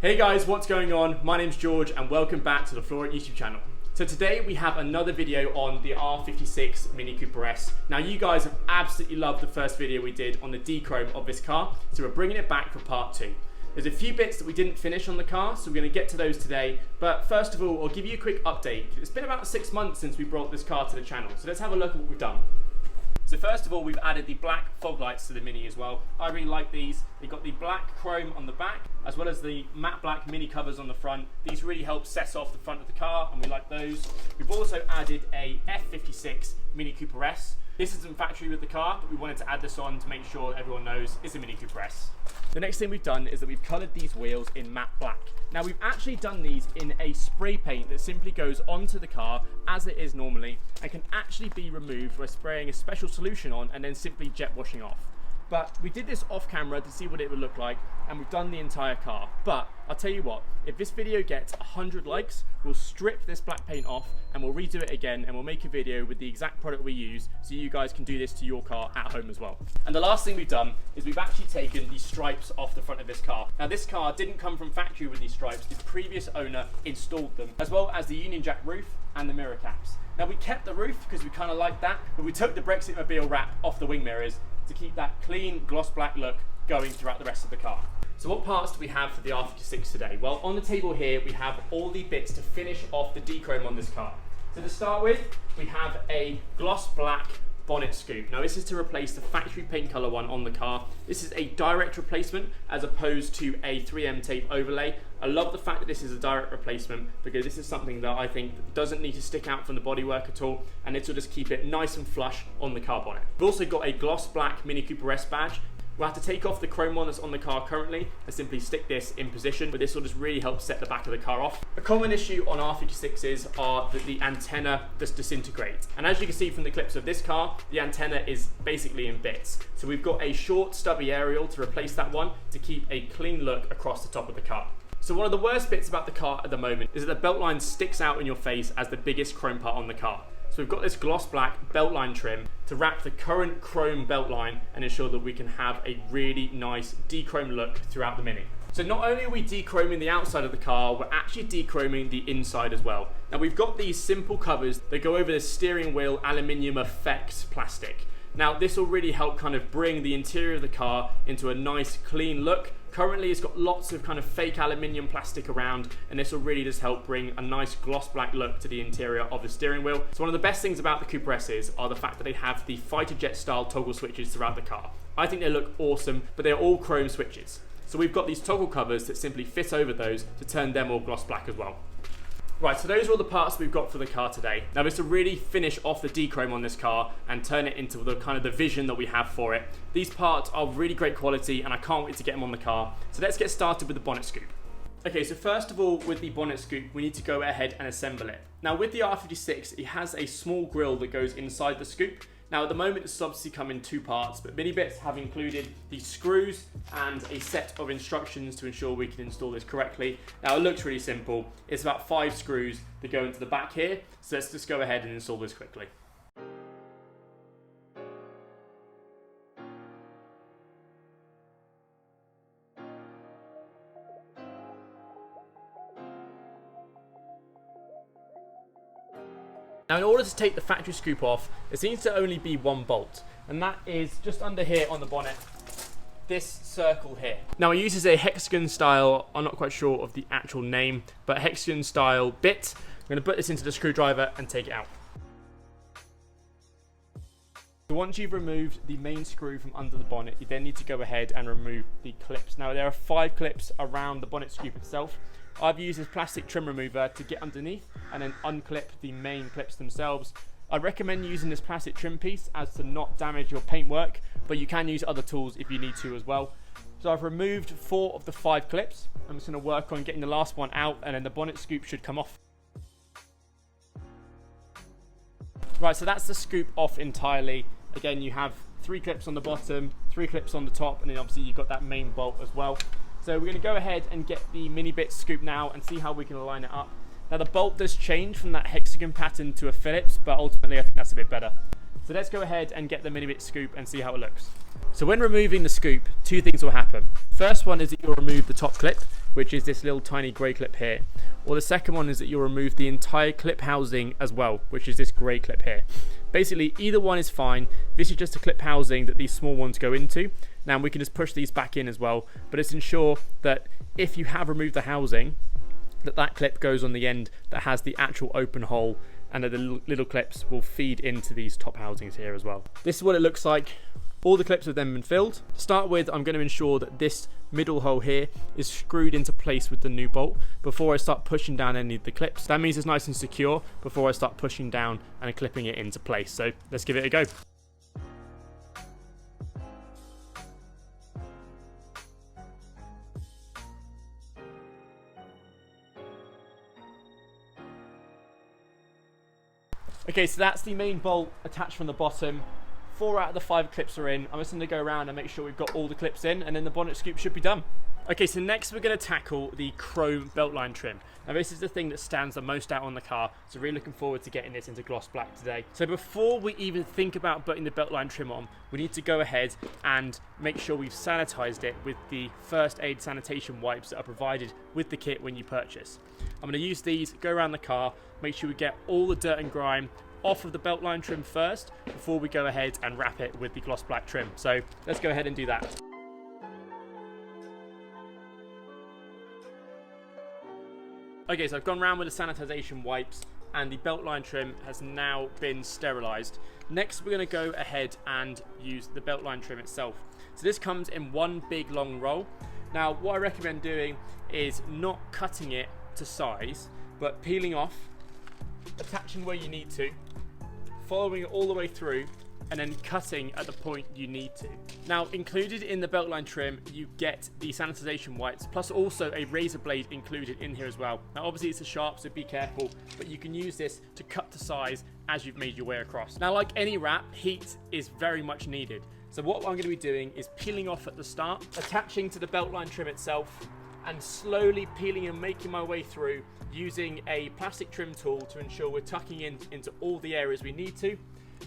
Hey guys, what's going on? My name's George and welcome back to the Flooring YouTube channel. So today we have another video on the R56 Mini Cooper S. Now you guys have absolutely loved the first video we did on the Dechrome of this car, so we're bringing it back for part 2. There's a few bits that we didn't finish on the car, so we're going to get to those today. But first of all, I'll give you a quick update. It's been about 6 months since we brought this car to the channel, so let's have a look at what we've done. So first of all, we've added the black fog lights to the Mini as well. I really like these. They've got the black chrome on the back, as well as the matte black Mini covers on the front. These really help set off the front of the car, and we like those. We've also added a R56 Mini Cooper S. This isn't factory with the car, but we wanted to add this on to make sure everyone knows it's a Mini Cooper S. The next thing we've done is that we've coloured these wheels in matte black. Now we've actually done these in a spray paint that simply goes onto the car as it is normally and can actually be removed by spraying a special solution on and then simply jet washing off. But we did this off camera to see what it would look like, and we've done the entire car. But I'll tell you what, if this video gets 100 likes, we'll strip this black paint off and we'll redo it again, and we'll make a video with the exact product we use so you guys can do this to your car at home as well. And the last thing we've done is we've actually taken these stripes off the front of this car. Now this car didn't come from factory with these stripes, the previous owner installed them, as well as the Union Jack roof and the mirror caps. Now we kept the roof because we kind of like that, but we took the Brexit Mobile wrap off the wing mirrors to keep that clean gloss black look going throughout the rest of the car. So what parts do we have for the R56 today? Well, on the table here we have all the bits to finish off the Dechrome on this car. So to start with, we have a gloss black bonnet scoop. Now this is to replace the factory paint colour one on the car. This is a direct replacement as opposed to a 3M tape overlay. I love the fact that this is a direct replacement because this is something that I think doesn't need to stick out from the bodywork at all, and it will just keep it nice and flush on the car bonnet. We've also got a gloss black Mini Cooper S badge. We'll have to take off the chrome one that's on the car currently and simply stick this in position, but this will just really help set the back of the car off. A common issue on R56s are that the antenna just disintegrates. And as you can see from the clips of this car, the antenna is basically in bits. So we've got a short stubby aerial to replace that one to keep a clean look across the top of the car. So one of the worst bits about the car at the moment is that the belt line sticks out in your face as the biggest chrome part on the car. So we've got this gloss black belt line trim to wrap the current chrome belt line and ensure that we can have a really nice Dechrome look throughout the Mini. So not only are we dechroming the outside of the car, we're actually dechroming the inside as well. Now we've got these simple covers that go over the steering wheel aluminium effect plastic. Now this will really help kind of bring the interior of the car into a nice clean look. Currently it's got lots of kind of fake aluminium plastic around, and this will really just help bring a nice gloss black look to the interior of the steering wheel. So one of the best things about the Cooper S's are the fact that they have the fighter jet style toggle switches throughout the car. I think they look awesome, but they're all chrome switches. So we've got these toggle covers that simply fit over those to turn them all gloss black as well. Right, so those are all the parts we've got for the car today. Now this to really finish off the Dechrome on this car and turn it into the kind of the vision that we have for it. These parts are really great quality and I can't wait to get them on the car. So let's get started with the bonnet scoop. Okay, so first of all, with the bonnet scoop, we need to go ahead and assemble it. Now with the R56, it has a small grille that goes inside the scoop. Now at the moment, it's obviously come in 2 parts, but Mini Bitz have included these screws and a set of instructions to ensure we can install this correctly. Now it looks really simple. It's about 5 screws that go into the back here. So let's just go ahead and install this quickly. Now in order to take the factory scoop off, there seems to only be 1 bolt, and that is just under here on the bonnet, this circle here. Now it uses a hexagon style, I'm not quite sure of the actual name, but hexagon style bit. I'm going to put this into the screwdriver and take it out. So once you've removed the main screw from under the bonnet, you then need to go ahead and remove the clips. Now there are 5 clips around the bonnet scoop itself. I've used this plastic trim remover to get underneath and then unclip the main clips themselves. I recommend using this plastic trim piece as to not damage your paintwork, but you can use other tools if you need to as well. So I've removed 4 of the 5 clips. I'm just going to work on getting the last one out and then the bonnet scoop should come off. Right, so that's the scoop off entirely. Again, you have 3 clips on the bottom, 3 clips on the top, and then obviously you've got that main bolt as well. So we're going to go ahead and get the Mini Bitz scoop now and see how we can align it up. Now the bolt does change from that hexagon pattern to a Phillips, but ultimately I think that's a bit better. So let's go ahead and get the Mini Bitz scoop and see how it looks. So when removing the scoop, two things will happen. First one is that you'll remove the top clip, which is this little tiny grey clip here. Or the second one is that you'll remove the entire clip housing as well, which is this grey clip here. Basically, either one is fine. This is just a clip housing that these small ones go into. Now we can just push these back in as well, but it's ensure that if you have removed the housing, that clip goes on the end that has the actual open hole, and that the little clips will feed into these top housings here as well. This is what it looks like. All the clips have then been filled. To start with, I'm going to ensure that this middle hole here is screwed into place with the new bolt before I start pushing down any of the clips. That means it's nice and secure before I start pushing down and clipping it into place. So let's give it a go. Okay, so that's the main bolt attached from the bottom. 4 out of the 5 clips are in. I'm just going to go around and make sure we've got all the clips in, and then the bonnet scoop should be done. Okay, so next we're going to tackle the chrome beltline trim. Now this is the thing that stands the most out on the car, so really looking forward to getting this into gloss black today. So before we even think about putting the beltline trim on, we need to go ahead and make sure we've sanitized it with the first aid sanitation wipes that are provided with the kit when you purchase. I'm going to use these, go around the car, make sure we get all the dirt and grime off of the beltline trim first before we go ahead and wrap it with the gloss black trim. So let's go ahead and do that. Okay, so I've gone around with the sanitization wipes and the beltline trim has now been sterilized. Next, we're going to go ahead and use the beltline trim itself. So this comes in one big long roll. Now, what I recommend doing is not cutting it to size, but peeling off, attaching where you need to, following it all the way through, and then cutting at the point you need to. Now, included in the beltline trim, you get the sanitization wipes, plus also a razor blade included in here as well. Now, obviously it's a sharp, so be careful, but you can use this to cut to size as you've made your way across. Now, like any wrap, heat is very much needed. So what I'm going to be doing is peeling off at the start, attaching to the beltline trim itself, and slowly peeling and making my way through using a plastic trim tool to ensure we're tucking into all the areas we need to,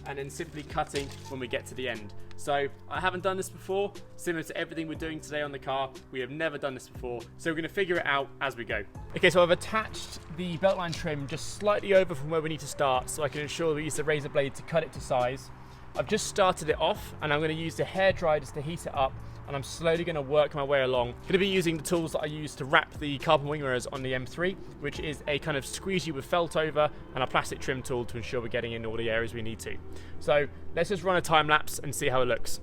and then simply cutting when we get to the end. So I haven't done this before, similar to everything we're doing today on the car. We have never done this before, so we're going to figure it out as we go. Okay, so I've attached the beltline trim just slightly over from where we need to start, so I can ensure we use the razor blade to cut it to size. I've just started it off, and I'm going to use the hairdryer just to heat it up, and I'm slowly going to work my way along. Going to be using the tools that I use to wrap the carbon wing mirrors on the M3, which is a kind of squeegee with felt over and a plastic trim tool to ensure we're getting in all the areas we need to. So let's just run a time lapse and see how it looks.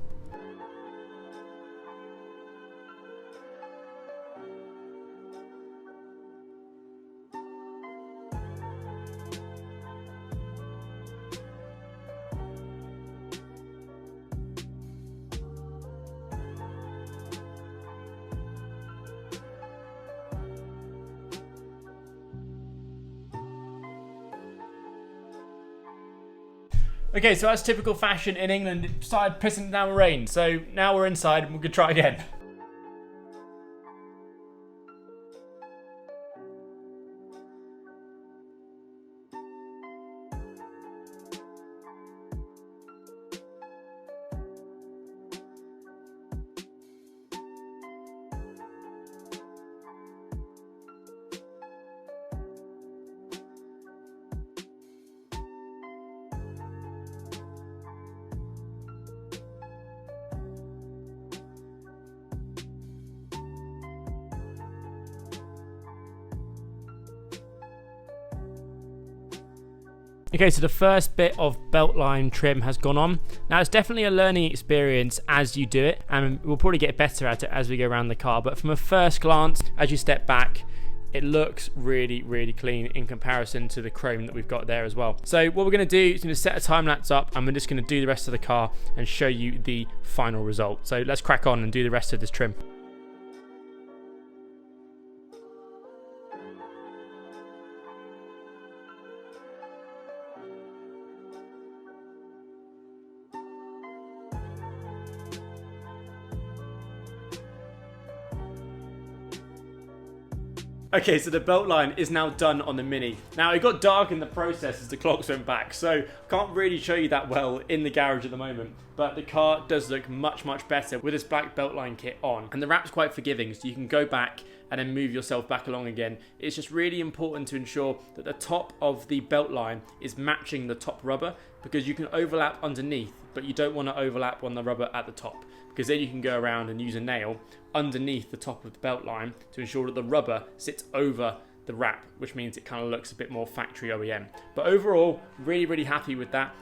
Okay, so as typical fashion in England, it started pissing down rain. So now we're inside and we can try again. Okay, so the first bit of beltline trim has gone on. Now it's definitely a learning experience as you do it, and we'll probably get better at it as we go around the car, but from a first glance, as you step back, it looks really, really clean in comparison to the chrome that we've got there as well. So what we're going to do is going to set a time lapse up, and we're just going to do the rest of the car and show you the final result. So let's crack on and do the rest of this trim. Okay, so the belt line is now done on the Mini. Now, it got dark in the process as the clocks went back, so can't really show you that well in the garage at the moment. But the car does look much, much better with this black belt line kit on. And the wrap's quite forgiving, so you can go back and then move yourself back along again. It's just really important to ensure that the top of the belt line is matching the top rubber, because you can overlap underneath, but you don't want to overlap on the rubber at the top, because then you can go around and use a nail underneath the top of the belt line to ensure that the rubber sits over the wrap, which means it kind of looks a bit more factory OEM. But overall, really, really happy with that.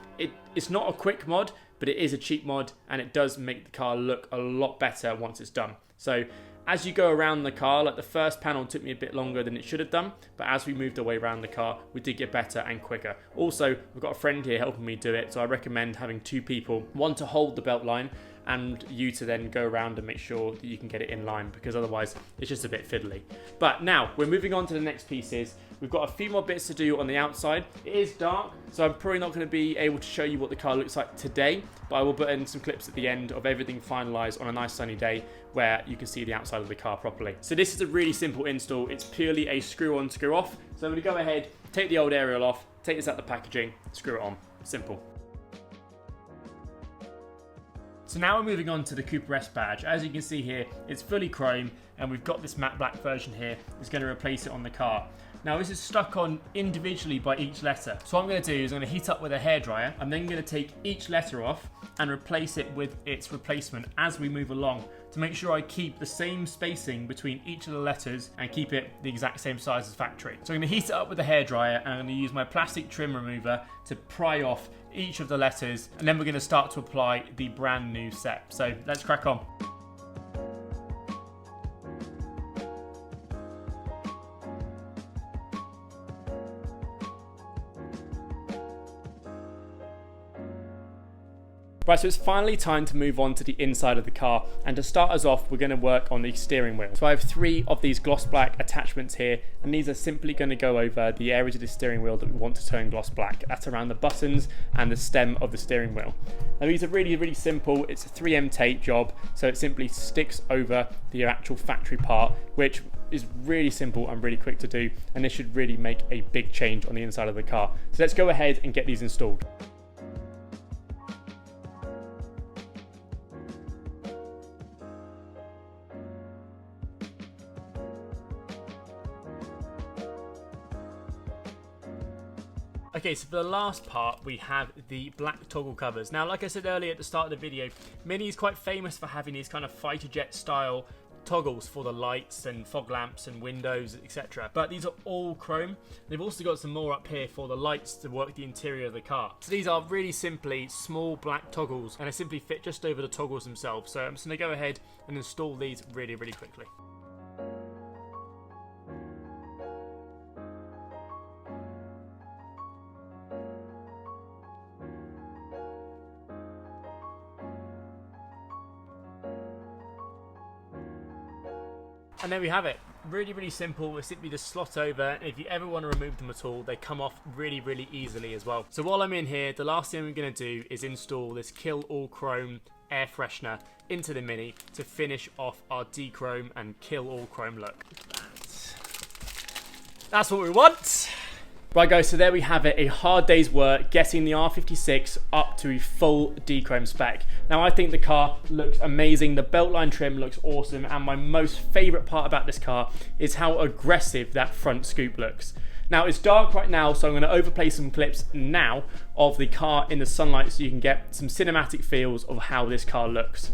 It's not a quick mod, but it is a cheap mod, and it does make the car look a lot better once it's done. So as you go around the car, like the first panel took me a bit longer than it should have done, but as we moved away around the car, we did get better and quicker. Also, we've got a friend here helping me do it, so I recommend having two people, one to hold the belt line, and you to then go around and make sure that you can get it in line, because otherwise it's just a bit fiddly. But now we're moving on to the next pieces. We've got a few more bits to do on the outside. It is dark, so I'm probably not going to be able to show you what the car looks like today, but I will put in some clips at the end of everything finalized on a nice sunny day where you can see the outside of the car properly. So this is a really simple install. It's purely a screw on, screw off. So I'm going to go ahead, take the old ariel off, take this out the packaging, screw it on. Simple. So now we're moving on to the Cooper S badge. As you can see here, it's fully chrome, and we've got this matte black version here. It's going to replace it on the car. Now this is stuck on individually by each letter. So what I'm going to do is I'm going to heat up with a hairdryer. I'm then going to take each letter off and replace it with its replacement as we move along, to make sure I keep the same spacing between each of the letters and keep it the exact same size as factory. So I'm going to heat it up with a hairdryer, and I'm going to use my plastic trim remover to pry off each of the letters, and then we're going to start to apply the brand new set. So let's crack on. Right, so it's finally time to move on to the inside of the car, and to start us off, we're going to work on the steering wheel. So I have 3 of these gloss black attachments here, and these are simply going to go over the areas of the steering wheel that we want to turn gloss black. That's around the buttons and the stem of the steering wheel. Now these are really, really simple. It's a 3M tape job, so it simply sticks over the actual factory part, which is really simple and really quick to do, and this should really make a big change on the inside of the car. So let's go ahead and get these installed. Okay, so for the last part, we have the black toggle covers. Now, like I said earlier at the start of the video, Mini is quite famous for having these kind of fighter jet style toggles for the lights and fog lamps and windows, etc. But these are all chrome. They've also got some more up here for the lights to work the interior of the car. So these are really simply small black toggles, and they simply fit just over the toggles themselves. So I'm just going to go ahead and install these really, really quickly. And there we have it. Really, really simple. It's simply just slot over. And if you ever want to remove them at all, they come off really, really easily as well. So while I'm in here, the last thing I'm going to do is install this Kill All Chrome air freshener into the Mini to finish off our Dechrome and Kill All Chrome look. That's what we want. Right guys, so there we have it, a hard day's work getting the R56 up to a full Dechrome spec. Now I think the car looks amazing, the beltline trim looks awesome, and my most favourite part about this car is how aggressive that front scoop looks. Now it's dark right now, so I'm going to overplay some clips now of the car in the sunlight so you can get some cinematic feels of how this car looks.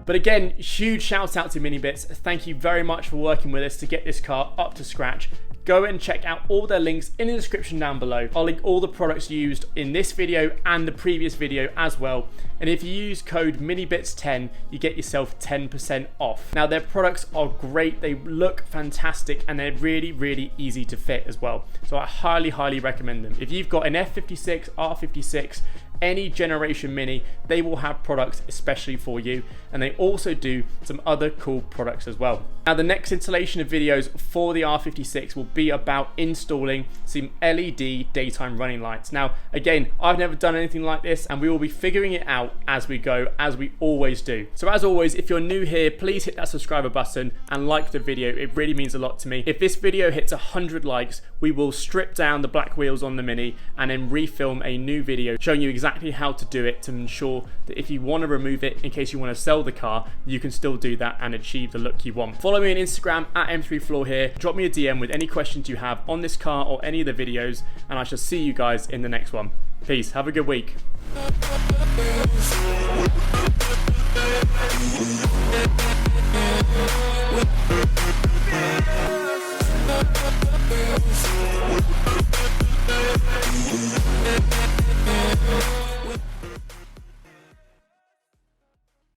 But again, huge shout out to Mini Bitz. Thank you very much for working with us to get this car up to scratch. Go and check out all their links in the description down below. I'll link all the products used in this video and the previous video as well. And if you use code MiniBitz10, you get yourself 10% off. Now, their products are great. They look fantastic and they're really, really easy to fit as well. So I highly, highly recommend them. If you've got an F56, R56, any generation Mini, they will have products especially for you, and they also do some other cool products as well. Now, the next installation of videos for the R56 will be about installing some LED daytime running lights. Now, again, I've never done anything like this, and we will be figuring it out as we go, as we always do. So as always, if you're new here, please hit that subscriber button and like the video. It really means a lot to me. If this video hits 100 likes, we will strip down the black wheels on the Mini and then refilm a new video showing you exactly how to do it to ensure that if you want to remove it in case you want to sell the car, you can still do that and achieve the look you want. Follow me on Instagram at M3Floor here. Drop me a DM with any questions you have on this car or any of the videos, and I shall see you guys in the next one. Peace. Have a good week.